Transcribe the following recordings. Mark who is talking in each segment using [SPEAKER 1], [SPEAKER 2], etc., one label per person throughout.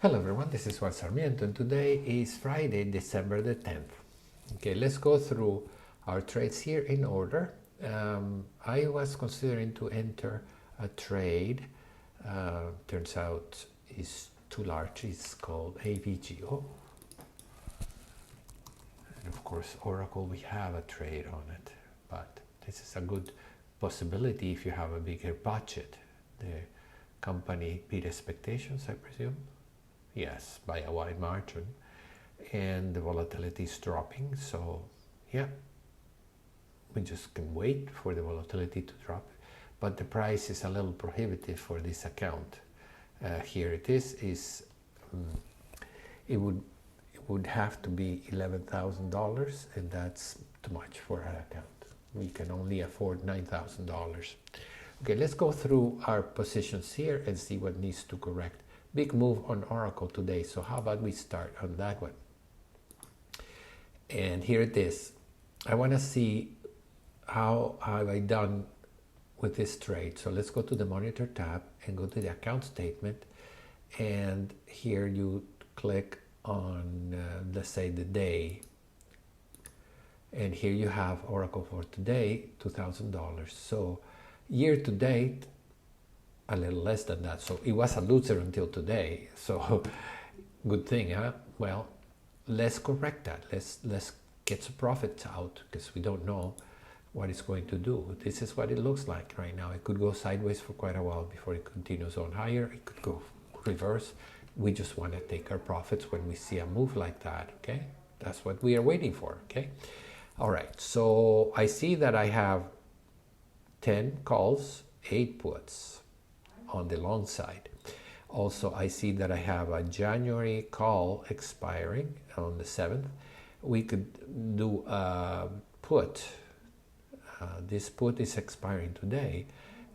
[SPEAKER 1] Hello everyone, this is Juan Sarmiento and today is Friday, December the 10th. Okay, let's go through our trades here in order. I was considering to enter a trade. Turns out it's too large. It's called AVGO. And of course, Oracle, we have a trade on it. But this is a good possibility if you have a bigger budget. The company beat expectations, I presume. Yes, by a wide margin, and the volatility is dropping, so yeah, we just can wait for the volatility to drop, but the price is a little prohibitive for this account. Here it is it would have to be $11,000, and that's too much for our account. We can only afford $9,000. Okay, let's go through our positions here and see what needs to correct. Big move on Oracle today, so how about we start on that one? And here it is. I want to see how have I done with this trade. So let's go to the monitor tab and go to the account statement, and here you click on let's say the day, and here you have Oracle for today, $2,000. So year to date, a little less than that, so it was a loser until today, so good thing, huh? Well, let's correct that. Let's get some profits out, because we don't know what it's going to do. This is what it looks like right now. It could go sideways for quite a while before it continues on higher. It could go reverse. We just want to take our profits when we see a move like that. Okay, that's what we are waiting for. Okay, all right, so I see that I have 10 calls, 8 puts on the long side. Also, I see that I have a January call expiring on the 7th. We could do a put. This put is expiring today,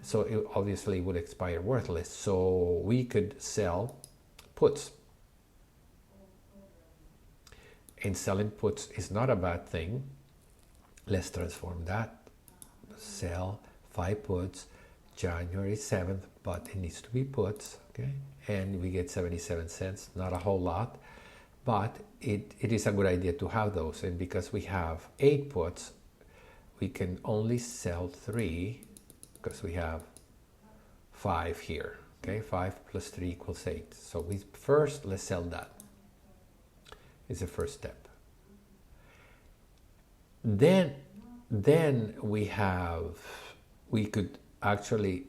[SPEAKER 1] so it obviously would expire worthless. So we could sell puts. And selling puts is not a bad thing. Let's transform that. Sell 5 puts, January 7th, but it needs to be puts, okay? And we get 77 cents, not a whole lot, but it is a good idea to have those. And because we have 8 puts, we can only sell 3 because we have 5 here, okay? 5 plus 3 equals 8. So let's sell that. It's the first step. Then we could actually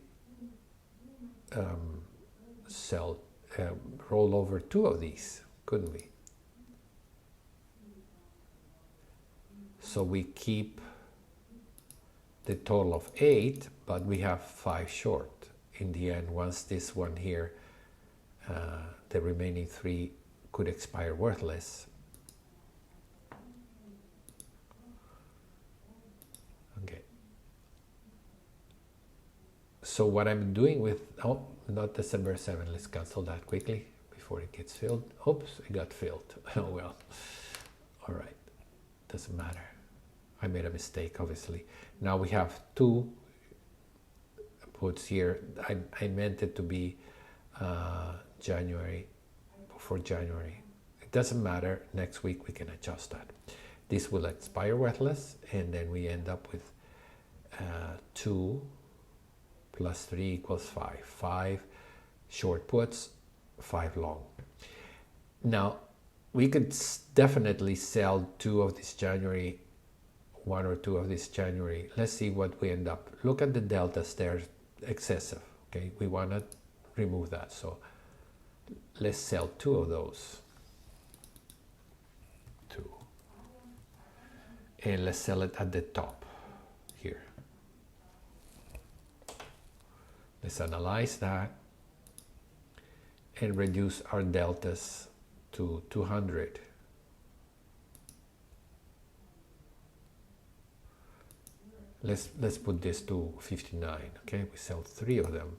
[SPEAKER 1] roll over 2 of these, couldn't we? So we keep the total of 8, but we have 5 short in the end. Once this one here, the remaining 3 could expire worthless. Okay. So what I'm doing with, not December 7, let's cancel that quickly before it gets filled. Oops, it got filled. Oh well. All right, doesn't matter. I made a mistake, obviously. Now we have 2 puts here. I meant it to be January, for January. It doesn't matter. Next week we can adjust that. This will expire worthless, and then we end up with 2 plus 3 equals 5. 5 short puts, 5 long. Now, we could definitely sell 2 of this January, 1 or 2 of this January. Let's see what we end up. Look at the deltas, they're excessive. Okay, we want to remove that. So let's sell 2 of those. 2. And let's sell it at the top here. Let's analyze that and reduce our deltas to 200. Let's put this to 59. Okay, we sell 3 of them.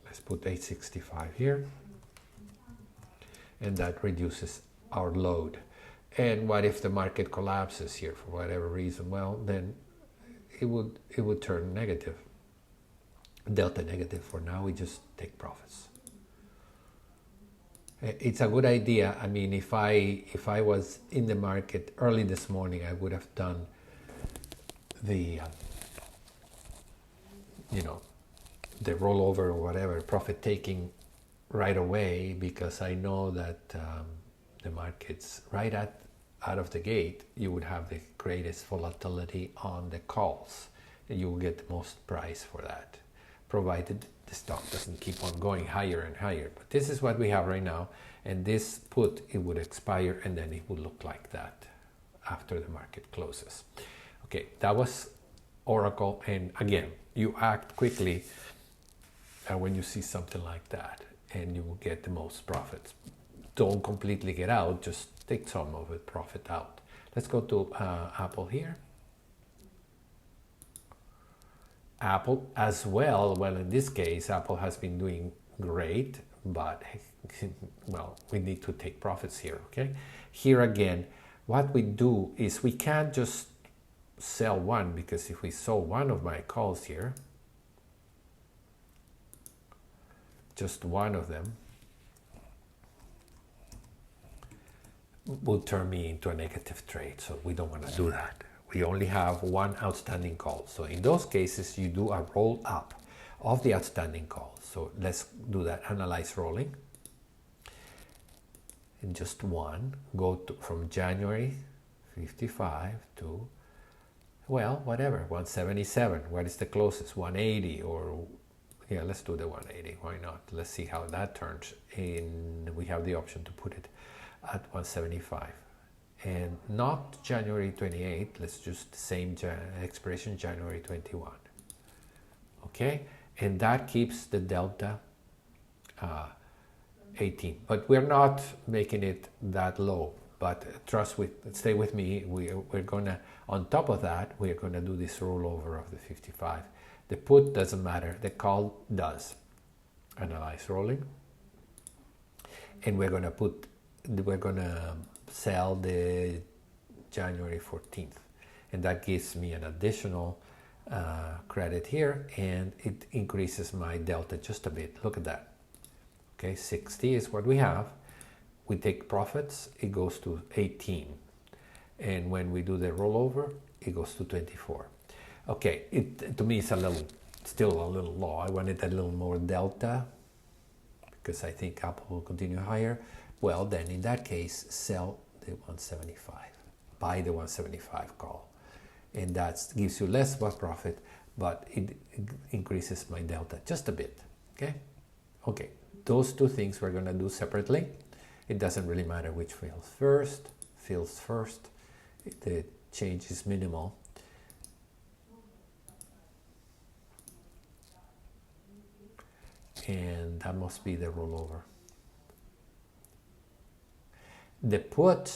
[SPEAKER 1] Let's put 865 here, and that reduces our load. And what if the market collapses here for whatever reason? Well, then it would turn negative. Delta negative. For now, we just take profits. It's a good idea. I mean, if I was in the market early this morning, I would have done the you know, the rollover or whatever, profit taking right away, because I know that the market's right out of the gate, you would have the greatest volatility on the calls. You will get the most price for that, provided the stock doesn't keep on going higher and higher. But this is what we have right now, and this put, it would expire and then it would look like that after the market closes. Okay, that was Oracle, and again, you act quickly when you see something like that, and you will get the most profits. Don't completely get out, just take some of it, profit out. Let's go to Apple here. Apple as well, well, in this case, Apple has been doing great, but well, we need to take profits here, okay? Here again, what we do is we can't just sell one, because if we sold one of my calls here, just one of them, will turn me into a negative trade, so we don't want to do that. We only have one outstanding call. So in those cases, you do a roll up of the outstanding calls. So let's do that, analyze rolling. And just one, go to, from January 55 to, well, whatever, 177. What is the closest? 180, or yeah, let's do the 180. Why not? Let's see how that turns. And we have the option to put it at 175. And not January 28, let's just the same expiration, January 21. Okay, and that keeps the delta 18. But we're not making it that low. But stay with me. We're gonna, on top of that, we're gonna do this rollover of the 55. The put doesn't matter. The call does. Analyze rolling, and we're gonna sell the January 14th, and that gives me an additional credit here, and it increases my delta just a bit. Look at that. Okay, 60 is what we have. We take profits, it goes to 18, and when we do the rollover, it goes to 24. Okay, to me it's still a little low. I wanted a little more delta, because I think Apple will continue higher. Well, then in that case, sell the 175, buy the 175 call, and that gives you less profit, but it increases my delta just a bit. Okay, those two things we're going to do separately. It doesn't really matter which fills first. The change is minimal. And that must be the rollover. The put,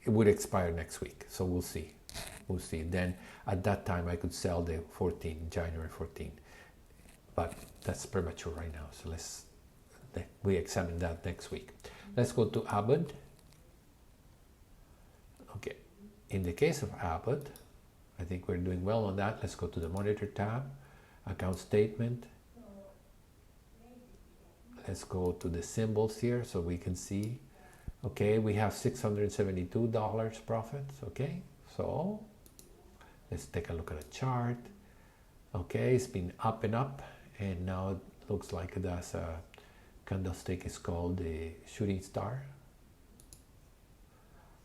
[SPEAKER 1] it would expire next week, so we'll see. Then at that time I could sell the January 14, but that's premature right now, so we examine that next week. Let's go to Abbott. Okay, in the case of Abbott, I think we're doing well on that. Let's go to the monitor tab, account statement. Let's go to the symbols here so we can see. Okay, we have $672 profits. Okay, so let's take a look at the chart. Okay, it's been up and up, and now it looks like it has a candlestick is called the shooting star.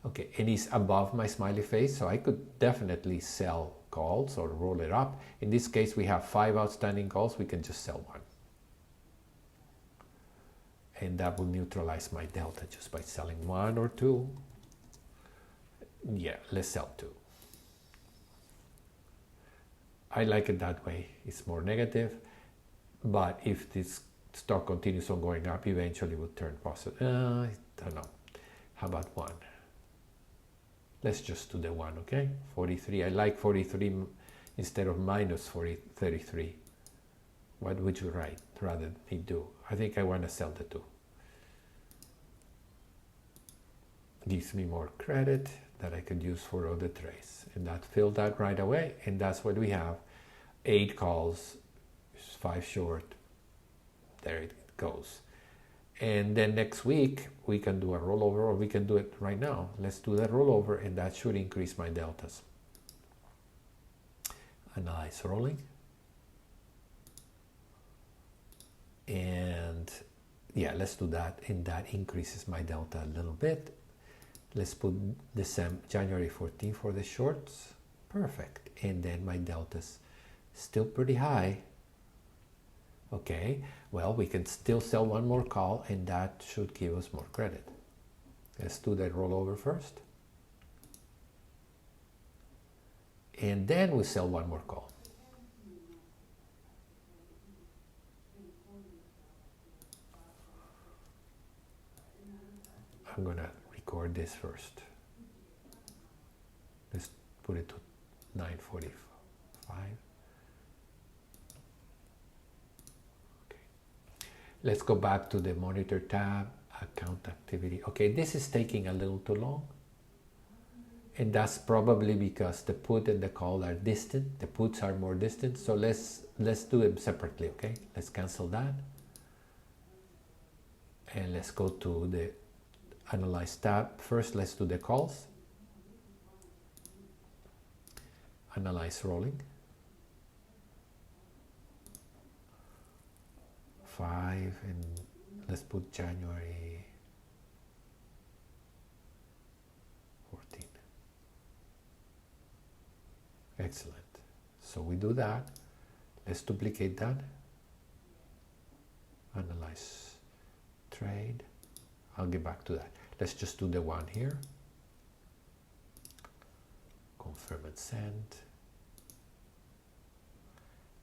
[SPEAKER 1] Okay, and it's above my smiley face, so I could definitely sell calls or roll it up. In this case, we have 5 outstanding calls. We can just sell one, and that will neutralize my delta just by selling 1 or 2. Yeah, let's sell 2. I like it that way. It's more negative, but if this stock continues on going up, eventually will turn positive. I don't know. How about 1? Let's just do the 1, okay? 43. I like 43 instead of minus 33. What would you rather me do? I think I want to sell the 2. Gives me more credit that I could use for other trades, and that filled that right away, and that's what we have. 8 calls, 5 short. There it goes. And then next week we can do a rollover, or we can do it right now. Let's do that rollover, and that should increase my deltas. Analyze rolling. And yeah, let's do that, and that increases my delta a little bit. Let's put January 14 for the shorts. Perfect. And then my delta's still pretty high. Okay, well, we can still sell one more call, and that should give us more credit. Let's do that rollover first. And then we sell one more call. I'm going to record this first. Let's put it to 9:45. Okay. Let's go back to the monitor tab, account activity. Okay, this is taking a little too long. And that's probably because the put and the call are distant. The puts are more distant. So let's do them separately, okay? Let's cancel that. And let's go to the Analyze tab. First, let's do the calls. Analyze rolling. 5, and let's put January 14. Excellent. So we do that. Let's duplicate that. Analyze trade. I'll get back to that. Let's just do the one here. Confirm and send.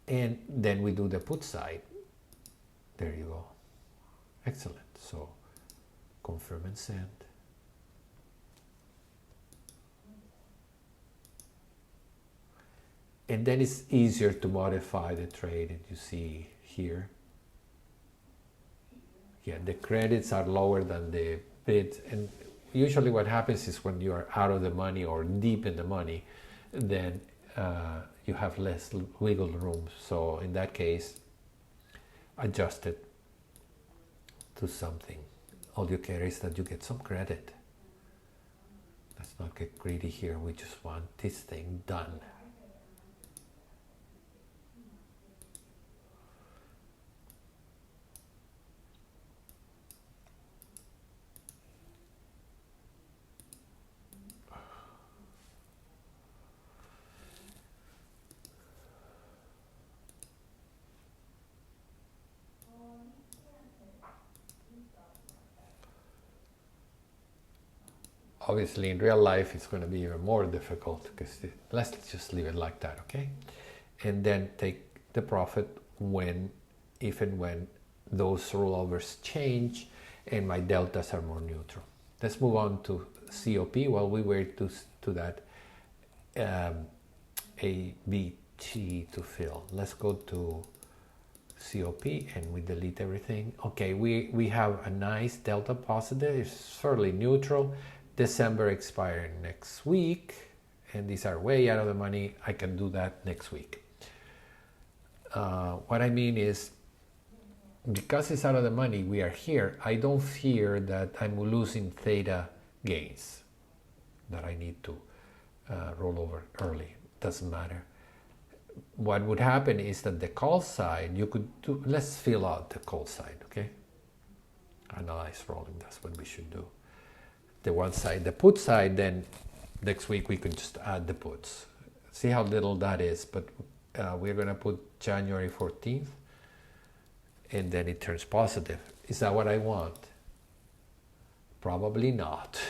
[SPEAKER 1] And then we do the put side. There you go. Excellent. So confirm and send. And then it's easier to modify the trade, and you see here. Yeah, the credits are lower than the bids, and usually what happens is when you are out of the money or deep in the money, then you have less wiggle room. So in that case, adjust it to something. All you care is that you get some credit. Let's not get greedy here. We just want this thing done. Obviously, in real life, it's going to be even more difficult, because let's just leave it like that, okay? And then take the profit if and when those rollovers change and my deltas are more neutral. Let's move on to COP while we wait to that ABT to fill. Let's go to COP and we delete everything. Okay, we have a nice delta positive. It's fairly neutral. December expiring next week, and these are way out of the money. I can do that next week. What I mean is, because it's out of the money, we are here. I don't fear that I'm losing theta gains that I need to roll over early. Doesn't matter. What would happen is that the call side, you could do, let's fill out the call side, okay? Analyze rolling, that's what we should do. The one side, the put side, then next week we can just add the puts. See how little that is, but we're going to put January 14th, and then it turns positive. Is that what I want? Probably not.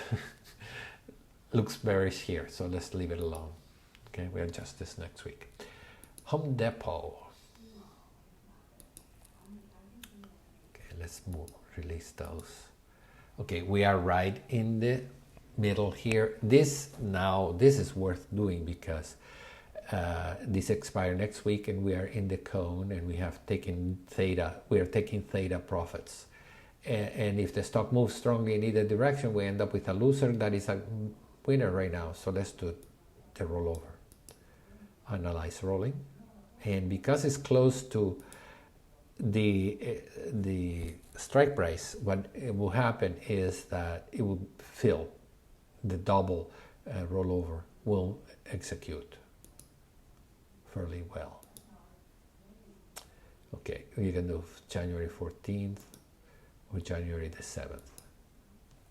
[SPEAKER 1] Looks bearish here, so let's leave it alone. Okay, we adjust this next week. Home Depot. Okay, let's release those. Okay, we are right in the middle here. This is worth doing because this expires next week, and we are in the cone, and we have taken theta. We are taking theta profits, and if the stock moves strongly in either direction, we end up with a loser that is a winner right now. So let's do the rollover. Analyze rolling, and because it's close to the strike price, what it will happen is that it will fill the double rollover will execute fairly well. Okay, you can do January 14th or January the 7th.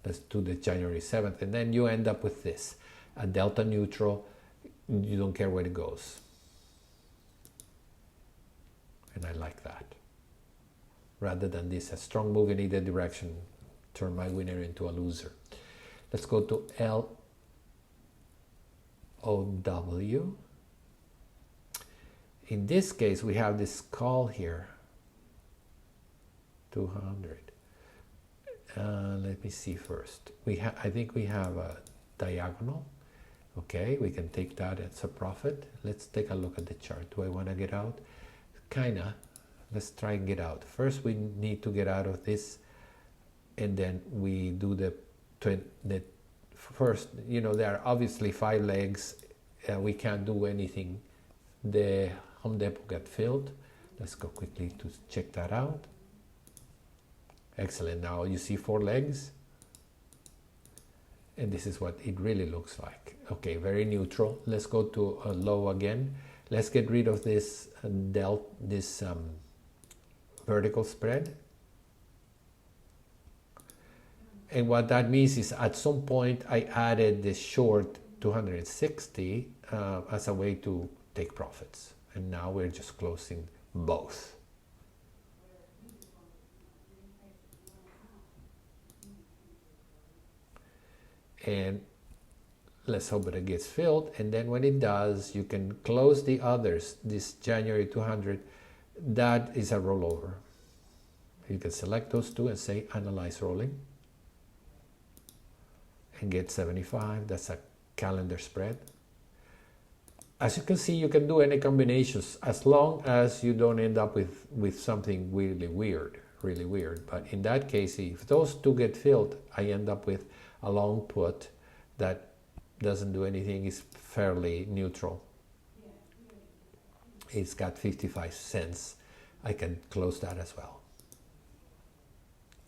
[SPEAKER 1] Let's do the January 7th, and then you end up with this, a delta neutral. You don't care where it goes. And I like that. Rather than this, a strong move in either direction, turn my winner into a loser. Let's go to LOW. In this case, we have this call here, 200. Let me see first. I think we have a diagonal. Okay, we can take that as a profit. Let's take a look at the chart. Do I want to get out? Kinda. Let's try and get out. First, we need to get out of this, and then we do the first. You know, there are obviously 5 legs. We can't do anything. The Home Depot got filled. Let's go quickly to check that out. Excellent. Now you see 4 legs, and this is what it really looks like. Okay, very neutral. Let's go to a low again. Let's get rid of this vertical spread. And what that means is at some point I added this short 260 as a way to take profits. And now we're just closing both. And let's hope that it gets filled, and then when it does, you can close the others. This January 200, that is a rollover. You can select those two and say analyze rolling and get 75. That's a calendar spread. As you can see, you can do any combinations as long as you don't end up with something really weird. But in that case, if those two get filled, I end up with a long put that doesn't do anything, is fairly neutral. It's got 55 cents. I can close that as well.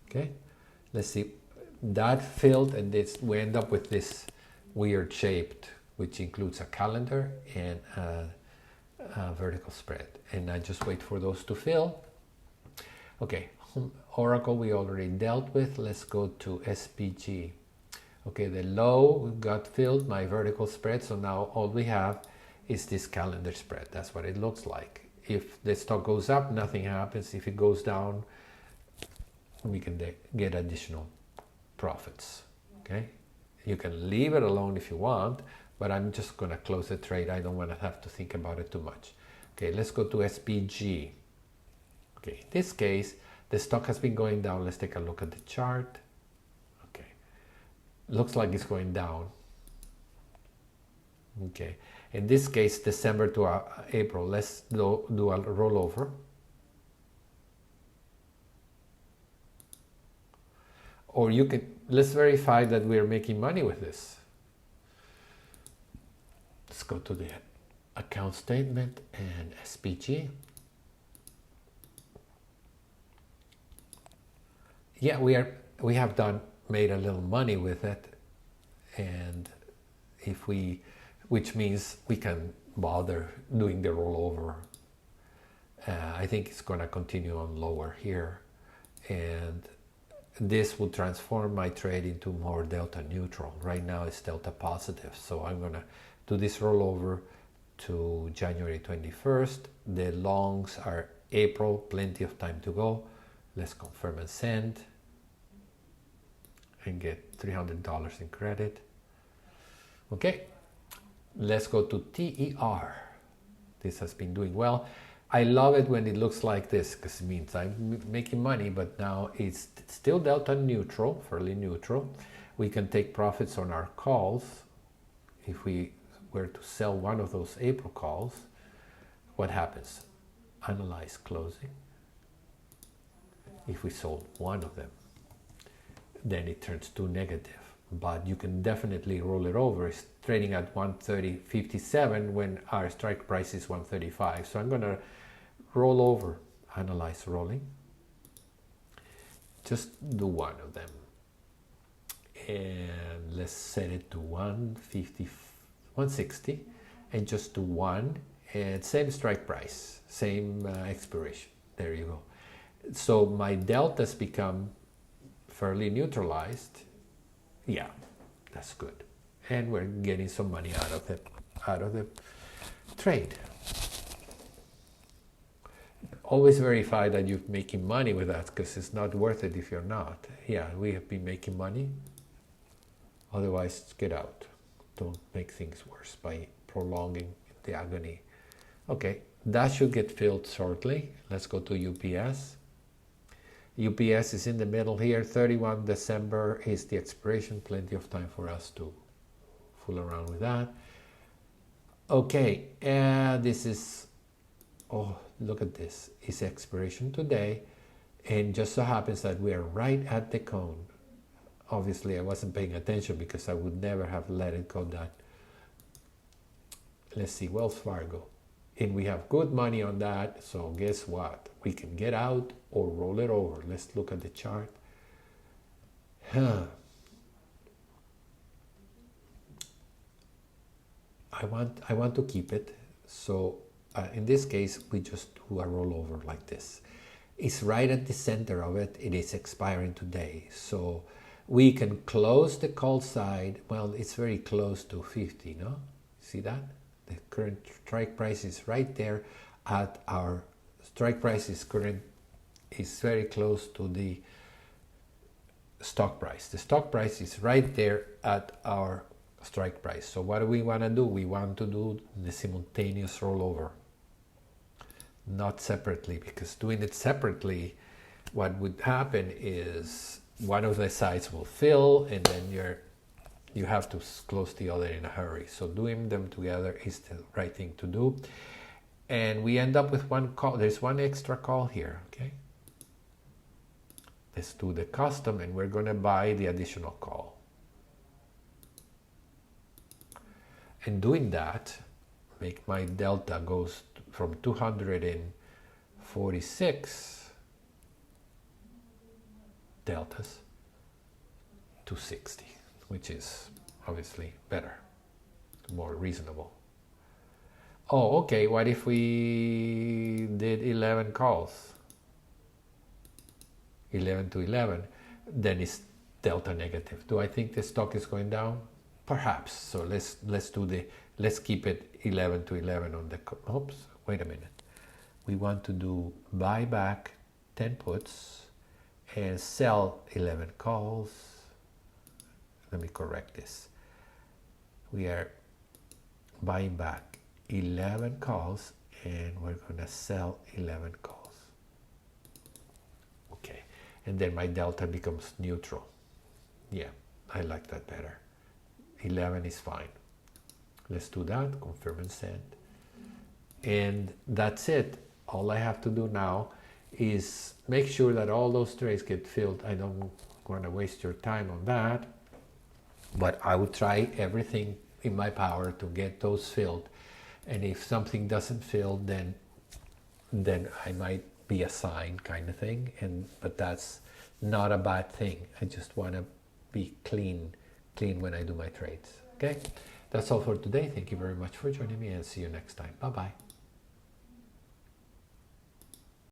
[SPEAKER 1] Okay, let's see. That filled, and we end up with this weird shaped, which includes a calendar and a vertical spread. And I just wait for those to fill. Okay, Oracle we already dealt with. Let's go to SPG. Okay, the low got filled, my vertical spread, so now all we have is this calendar spread. That's what it looks like. If the stock goes up, nothing happens. If it goes down, we can get additional profits. Okay, you can leave it alone if you want, but I'm just going to close the trade. I don't want to have to think about it too much. Okay, let's go to SPG. Okay, in this case, the stock has been going down. Let's take a look at the chart. Looks like it's going down. Okay, in this case, December to April. Let's do a rollover. Or you can, let's verify that we're making money with this. Let's go to the account statement and SPG. Yeah, we have made a little money with it, and which means we can bother doing the rollover. I think it's going to continue on lower here, and this will transform my trade into more delta neutral. Right now it's delta positive, so I'm going to do this rollover to January 21st. The longs are April, plenty of time to go. Let's confirm and send and get $300 in credit. Okay, let's go to TER. This has been doing well. I love it when it looks like this because it means I'm making money, but now it's still delta neutral, fairly neutral. We can take profits on our calls. If we were to sell one of those April calls, what happens? Analyze closing. If we sold one of them, then it turns to negative. But you can definitely roll it over. It's trading at 130.57 when our strike price is 135. So I'm going to roll over, analyze rolling, just do one of them. And let's set it to 150, 160, and just do one, and same strike price, same expiration. There you go. So my deltas become fairly neutralized. Yeah, that's good. And we're getting some money out of the trade. Always verify that you're making money with that, because it's not worth it if you're not. Yeah, we have been making money. Otherwise, get out. Don't make things worse by prolonging the agony. Okay, that should get filled shortly. Let's go to UPS. UPS is in the middle here. 31 December is the expiration. Plenty of time for us to fool around with that. Okay, and this is, oh, look at this. It's expiration today. And just so happens that we are right at the cone. Obviously, I wasn't paying attention because I would never have let it go that. Let's see, Wells Fargo. And we have good money on that. So guess what? We can get out or roll it over. Let's look at the chart. I want to keep it. So in this case, we just do a rollover like this. It's right at the center of it. It is expiring today. So we can close the call side. Well, it's very close to 50, no? See that? The current strike price is right there at our strike price is very close to the stock price. The stock price is right there at our strike price. So what do we want to do? We want to do the simultaneous rollover, not separately, because doing it separately, what would happen is one of the sides will fill, and then you have to close the other in a hurry. So doing them together is the right thing to do. And we end up with one call. There's one extra call here, okay? Let's do the custom, and we're going to buy the additional call. And doing that, make my delta goes from 246 deltas to 60, which is obviously better, more reasonable. Oh, okay, what if we did 11 calls? 11 to 11, then it's delta negative. Do I think the stock is going down? Perhaps. So let's keep it 11 to 11 on the, oops, wait a minute. We want to do buy back 10 puts and sell 11 calls. Let me correct this. We are buying back 11 calls and we're going to sell 11 calls. Okay, and then my delta becomes neutral. Yeah, I like that better. 11 is fine. Let's do that, confirm and send. And that's it. All I have to do now is make sure that all those trades get filled. I don't want to waste your time on that, but I would try everything in my power to get those filled. And if something doesn't fill, then I might be assigned, kind of thing. But that's not a bad thing. I just want to be clean when I do my trades. Okay, that's all for today. Thank you very much for joining me, and see you next time. Bye bye.